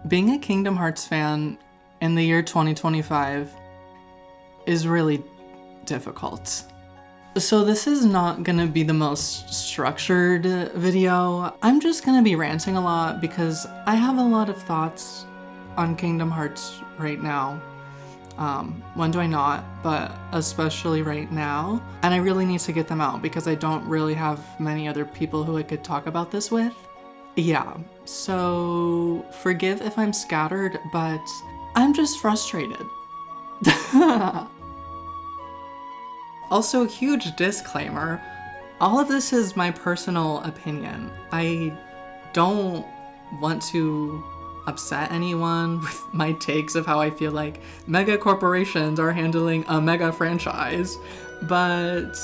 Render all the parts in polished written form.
Being a Kingdom Hearts fan in the year 2025 is really difficult. So this is not gonna be the most structured video. I'm just gonna be ranting a lot because I have a lot of thoughts on Kingdom Hearts right now. When do I not? But especially right now. And I really need to get them out because I don't really have many other people who I could talk about this with. Yeah, so forgive if I'm scattered, but I'm just frustrated. Also, huge disclaimer, all of this is my personal opinion. I don't want to upset anyone with my takes of how I feel like mega corporations are handling a mega franchise, but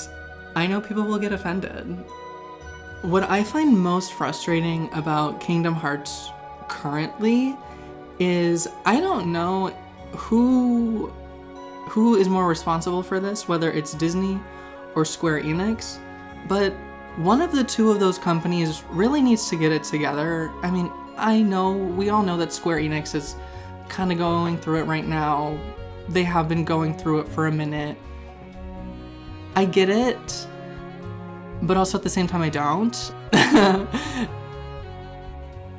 I know people will get offended. What I find most frustrating about Kingdom Hearts currently is I don't know who is more responsible for this, whether it's Disney or Square Enix, but one of the two of those companies really needs to get it together. I mean, we all know that Square Enix is kind of going through it right now. They have been going through it for a minute. I get it, but also at the same time I don't.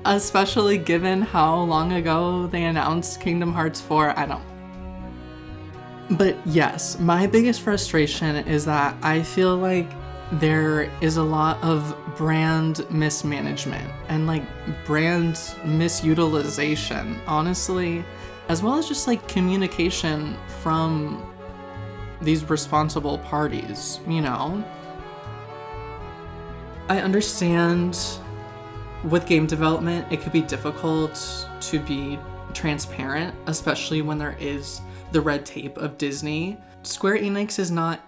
Especially given how long ago they announced Kingdom Hearts 4, I don't. But yes, my biggest frustration is that I feel like there is a lot of brand mismanagement and like brand misutilization, honestly, as well as just like communication from these responsible parties, you know? I understand with game development, it could be difficult to be transparent, especially when there is the red tape of Disney. Square Enix is not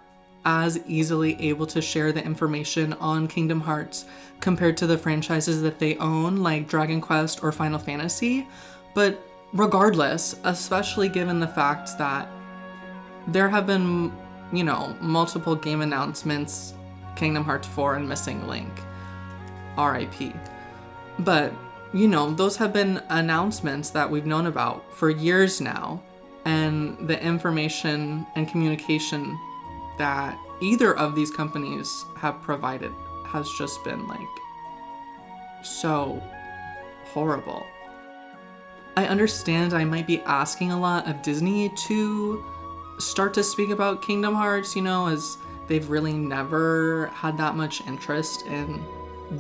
as easily able to share the information on Kingdom Hearts compared to the franchises that they own, like Dragon Quest or Final Fantasy. But regardless, especially given the fact that there have been, multiple game announcements, Kingdom Hearts 4 and Missing Link, RIP. But, those have been announcements that we've known about for years now. And the information and communication that either of these companies have provided has just been so horrible. I understand I might be asking a lot of Disney to start to speak about Kingdom Hearts, as they've really never had that much interest in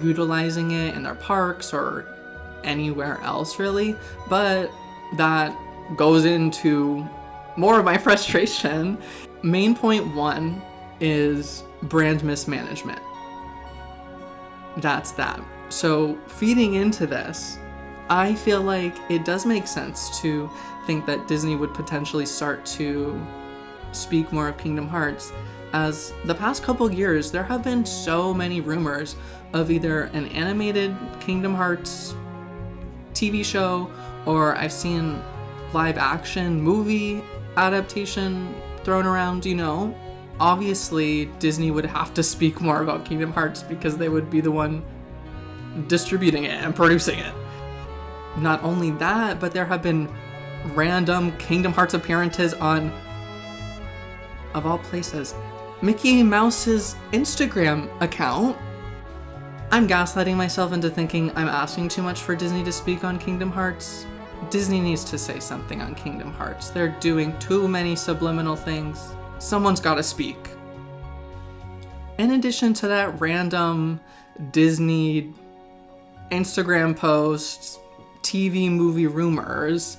utilizing it in their parks or anywhere else really, but that goes into more of my frustration. Main point one is brand mismanagement. That's that. So feeding into this, I feel like it does make sense to think that Disney would potentially start to speak more of Kingdom Hearts, as the past couple years there have been so many rumors of either an animated Kingdom Hearts TV show, or I've seen live action movie adaptation thrown around, Obviously, Disney would have to speak more about Kingdom Hearts because they would be the one distributing it and producing it. Not only that, but there have been random Kingdom Hearts appearances on, of all places, Mickey Mouse's Instagram account. I'm gaslighting myself into thinking I'm asking too much for Disney to speak on Kingdom Hearts. Disney needs to say something on Kingdom Hearts. They're doing too many subliminal things. Someone's gotta speak. In addition to that random Disney Instagram posts, TV movie rumors,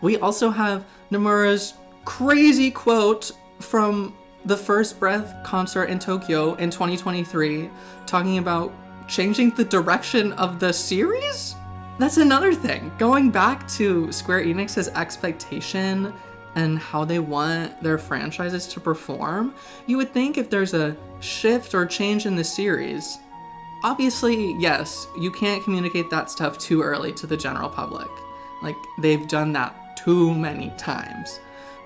we also have Nomura's crazy quote from the First Breath concert in Tokyo in 2023, talking about changing the direction of the series? That's another thing. Going back to Square Enix's expectation and how they want their franchises to perform, you would think if there's a shift or change in the series, obviously, yes, you can't communicate that stuff too early to the general public. They've done that too many times.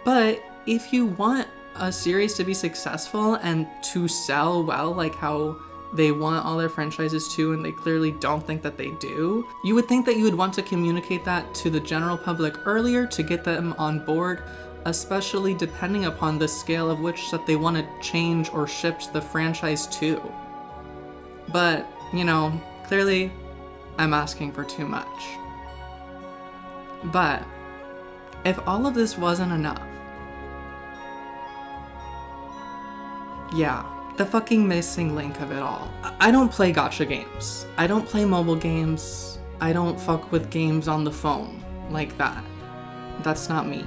But if you want a series to be successful and to sell well, like how they want all their franchises to, and they clearly don't think that they do. You would think that you would want to communicate that to the general public earlier to get them on board, especially depending upon the scale of which that they want to change or shift the franchise to. But, clearly I'm asking for too much. But if all of this wasn't enough, the fucking missing link of it all. I don't play gacha games. I don't play mobile games. I don't fuck with games on the phone like that. That's not me.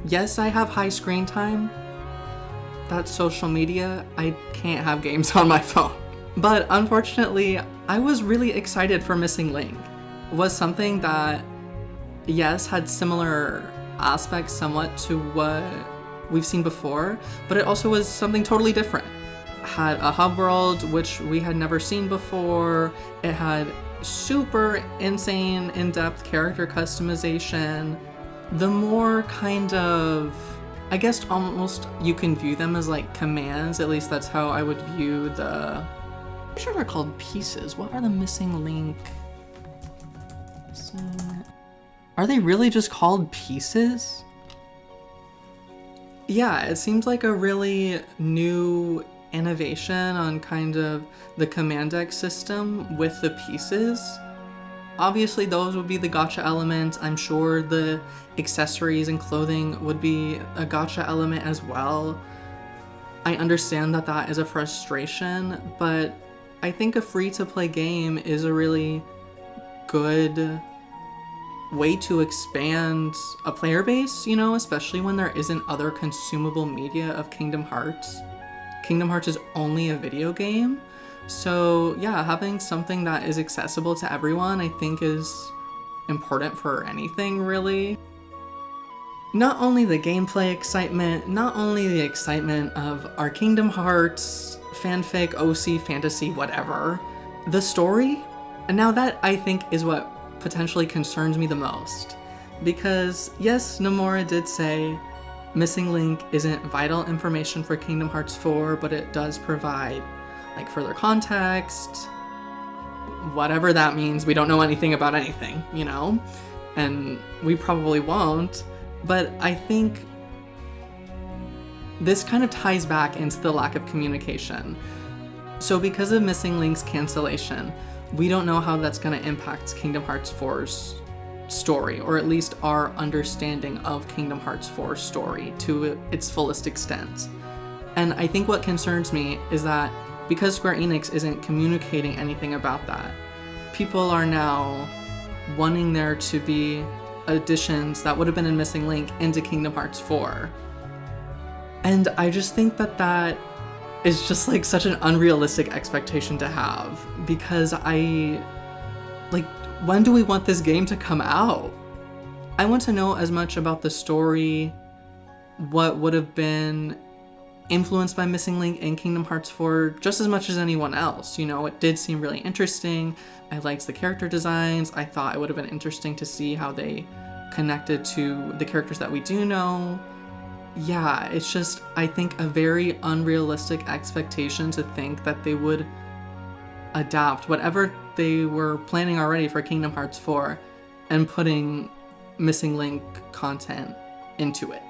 Yes, I have high screen time. That's social media. I can't have games on my phone. But unfortunately, I was really excited for Missing Link. It was something that, yes, had similar aspects somewhat to what we've seen before, but it also was something totally different. It had a hub world, which we had never seen before. It had super insane, in-depth character customization. The more kind of, I guess almost you can view them as like commands, at least that's how I would view I'm sure they're called pieces. What are the Missing Link? Are they really just called pieces? Yeah, it seems like a really new innovation on kind of the command deck system with the pieces. Obviously, those would be the gacha element. I'm sure the accessories and clothing would be a gacha element as well. I understand that that is a frustration, but I think a free-to-play game is a really good way to expand a player base, especially when there isn't other consumable media of Kingdom Hearts. Kingdom Hearts is only a video game. So yeah, having something that is accessible to everyone, I think is important for anything, really. Not only the gameplay excitement, not only the excitement of our Kingdom Hearts, fanfic, OC, fantasy, whatever, the story, and now that I think is what potentially concerns me the most. Because yes, Nomura did say Missing Link isn't vital information for Kingdom Hearts 4, but it does provide like further context, whatever that means. We don't know anything about anything, and we probably won't. But I think this kind of ties back into the lack of communication. So because of Missing Link's cancellation, we don't know how that's going to impact Kingdom Hearts 4's story, or at least our understanding of Kingdom Hearts 4's story to its fullest extent. And I think what concerns me is that because Square Enix isn't communicating anything about that, people are now wanting there to be additions that would have been in Missing Link into Kingdom Hearts 4. And I just think that that is just like such an unrealistic expectation to have, because when do we want this game to come out? I want to know as much about the story, what would have been influenced by Missing Link in Kingdom Hearts 4 just as much as anyone else. It did seem really interesting. I liked the character designs. I thought it would have been interesting to see how they connected to the characters that we do know. Yeah, it's just, I think, a very unrealistic expectation to think that they would adapt whatever they were planning already for Kingdom Hearts 4 and putting Missing Link content into it.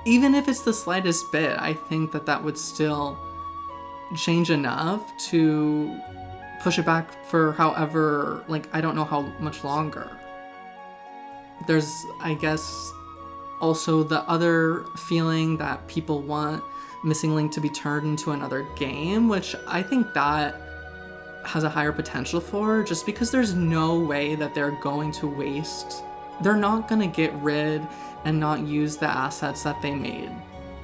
Even if it's the slightest bit, I think that that would still change enough to push it back for however, I don't know how much longer. There's, I guess, also the other feeling that people want Missing Link to be turned into another game, which I think that has a higher potential for, just because there's no way that they're going to waste. They're not going to get rid and not use the assets that they made.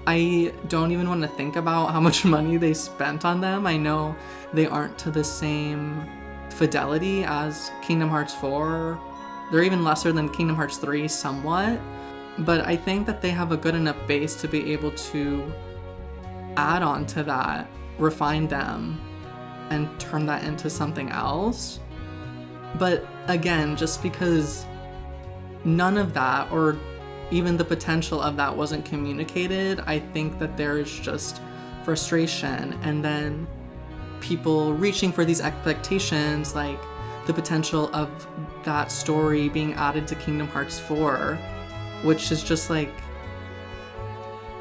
I don't even want to think about how much money they spent on them. I know they aren't to the same fidelity as Kingdom Hearts 4. They're even lesser than Kingdom Hearts 3 somewhat. But I think that they have a good enough base to be able to add on to that, refine them, and turn that into something else. But again, just because none of that, or even the potential of that, wasn't communicated, I think that there is just frustration. And then people reaching for these expectations, like the potential of that story being added to Kingdom Hearts 4, which is just like,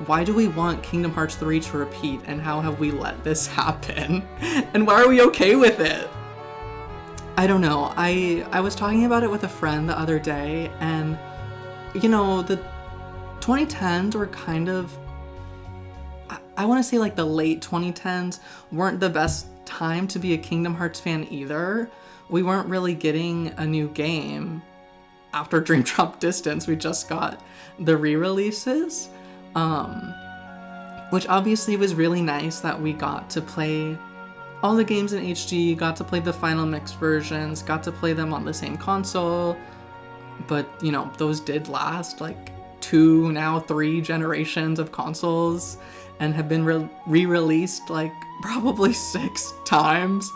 why do we want Kingdom Hearts 3 to repeat, and how have we let this happen? And why are we okay with it? I don't know. I was talking about it with a friend the other day, and you know, the 2010s were kind of, I want to say like the late 2010s weren't the best time to be a Kingdom Hearts fan either. We weren't really getting a new game after Dream Drop Distance. We just got the re-releases, which obviously was really nice that we got to play all the games in HD, got to play the final mixed versions, got to play them on the same console. But, you know, those did last like 2, now 3 generations of consoles, and have been re-released like probably 6 times.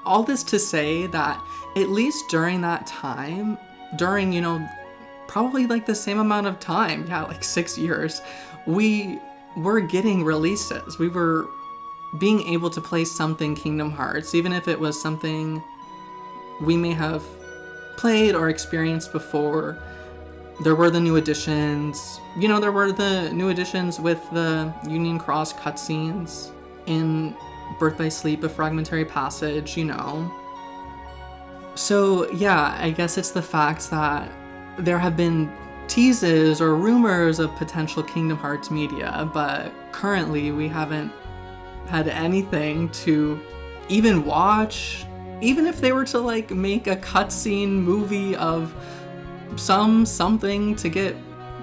All this to say that at least during that time, during, you know, probably like the same amount of time, yeah, like 6 years, we were getting releases. We were being able to play something Kingdom Hearts, even if it was something we may have played or experienced before. There were the new additions. You know, there were the new additions with the Union Cross cutscenes in Birth by Sleep, A Fragmentary Passage, you know. So yeah, I guess it's the fact that there have been teases or rumors of potential Kingdom Hearts media, but currently we haven't had anything to even watch. Even if they were to like make a cutscene movie of something to get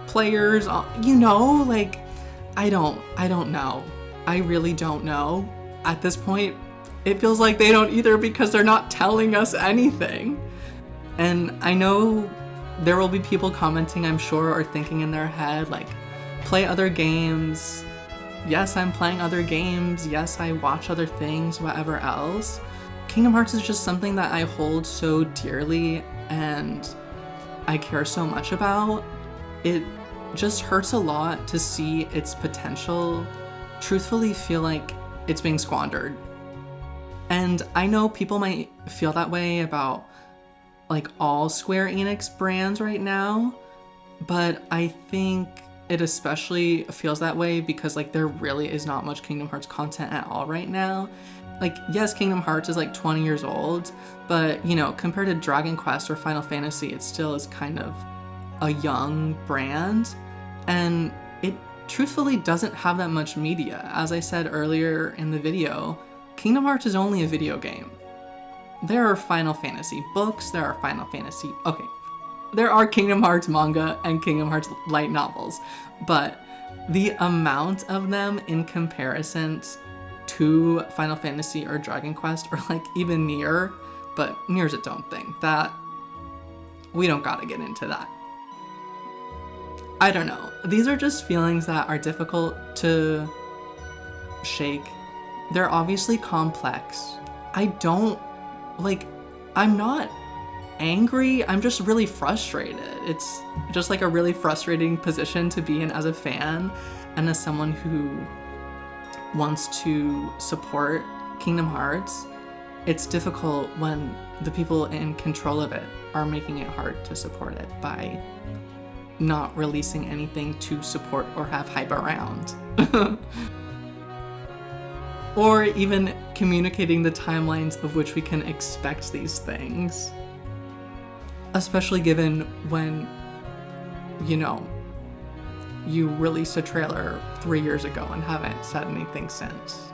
players on, you know, like, I don't know. I really don't know. At this point, it feels like they don't either, because they're not telling us anything. And I know there will be people commenting, I'm sure, or thinking in their head, like, play other games. Yes, I'm playing other games. Yes, I watch other things, whatever else. Kingdom Hearts is just something that I hold so dearly and I care so much about. It just hurts a lot to see its potential truthfully feel like it's being squandered. And I know people might feel that way about like all Square Enix brands right now, but I think it especially feels that way because like there really is not much Kingdom Hearts content at all right now. Like, yes, Kingdom Hearts is like 20 years old, but, you know, compared to Dragon Quest or Final Fantasy, it still is kind of a young brand, and it truthfully doesn't have that much media. As I said earlier in the video, Kingdom Hearts is only a video game. There are Final Fantasy books, there are there are Kingdom Hearts manga and Kingdom Hearts light novels, but the amount of them in comparison to Final Fantasy or Dragon Quest or like even Nier, but Nier's its own thing. That, we don't gotta get into that. I don't know. These are just feelings that are difficult to shake. They're obviously complex. I'm not angry, I'm just really frustrated. It's just like a really frustrating position to be in as a fan and as someone who wants to support Kingdom Hearts. It's difficult when the people in control of it are making it hard to support it by not releasing anything to support or have hype around. Or even communicating the timelines of which we can expect these things. Especially given when, you know, you released a trailer 3 years ago and haven't said anything since.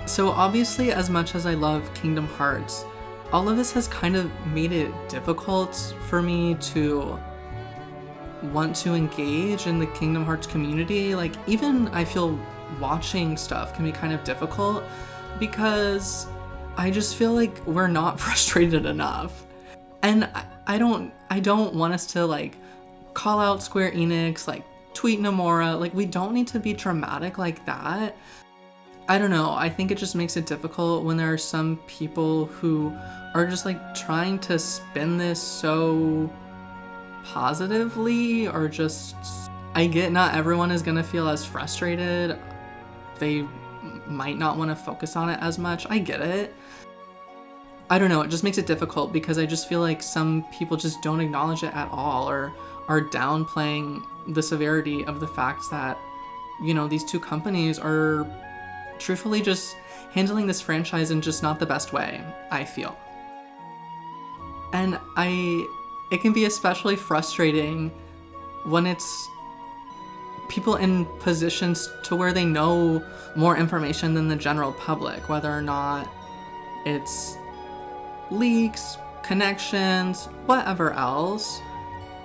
So obviously, as much as I love Kingdom Hearts, all of this has kind of made it difficult for me to want to engage in the Kingdom Hearts community. Like, even I feel watching stuff can be kind of difficult because I just feel like we're not frustrated enough. And I don't want us to like call out Square Enix, like tweet Nomura, like we don't need to be dramatic like that. I don't know, I think it just makes it difficult when there are some people who are just like trying to spin this so positively, or just, I get not everyone is gonna feel as frustrated. They might not want to focus on it as much. I get it. I don't know, it just makes it difficult because I just feel like some people just don't acknowledge it at all, or are downplaying the severity of the fact that, you know, these two companies are truthfully just handling this franchise in just not the best way, I feel. And it can be especially frustrating when it's people in positions to where they know more information than the general public, whether or not it's leaks, connections, whatever else.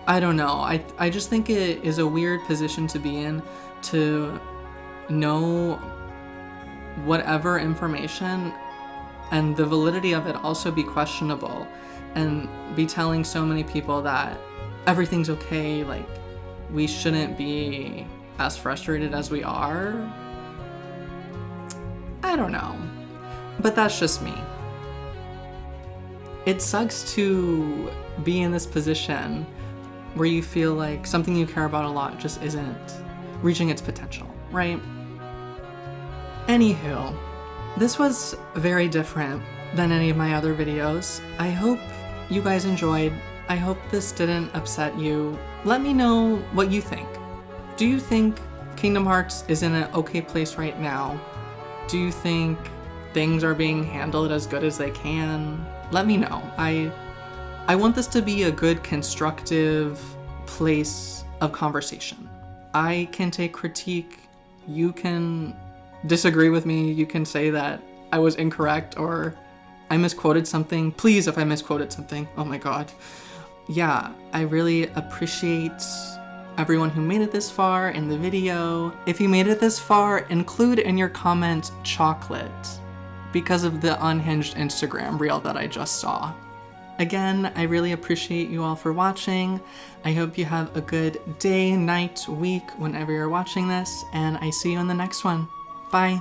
I don't know. I just think it is a weird position to be in, to know whatever information and the validity of it also be questionable, and be telling so many people that everything's okay, like we shouldn't be as frustrated as we are. I don't know. But that's just me. It sucks to be in this position where you feel like something you care about a lot just isn't reaching its potential, right? Anywho, this was very different than any of my other videos. I hope you guys enjoyed. I hope this didn't upset you. Let me know what you think. Do you think Kingdom Hearts is in an okay place right now? Do you think things are being handled as good as they can? Let me know. I want this to be a good, constructive place of conversation. I can take critique. You can disagree with me. You can say that I was incorrect or I misquoted something. Please, if I misquoted something. Oh my god. Yeah, I really appreciate everyone who made it this far in the video. If you made it this far, include in your comment chocolate, because of the unhinged Instagram reel that I just saw. Again, I really appreciate you all for watching. I hope you have a good day, night, week, whenever you're watching this, and I see you in the next one. Bye.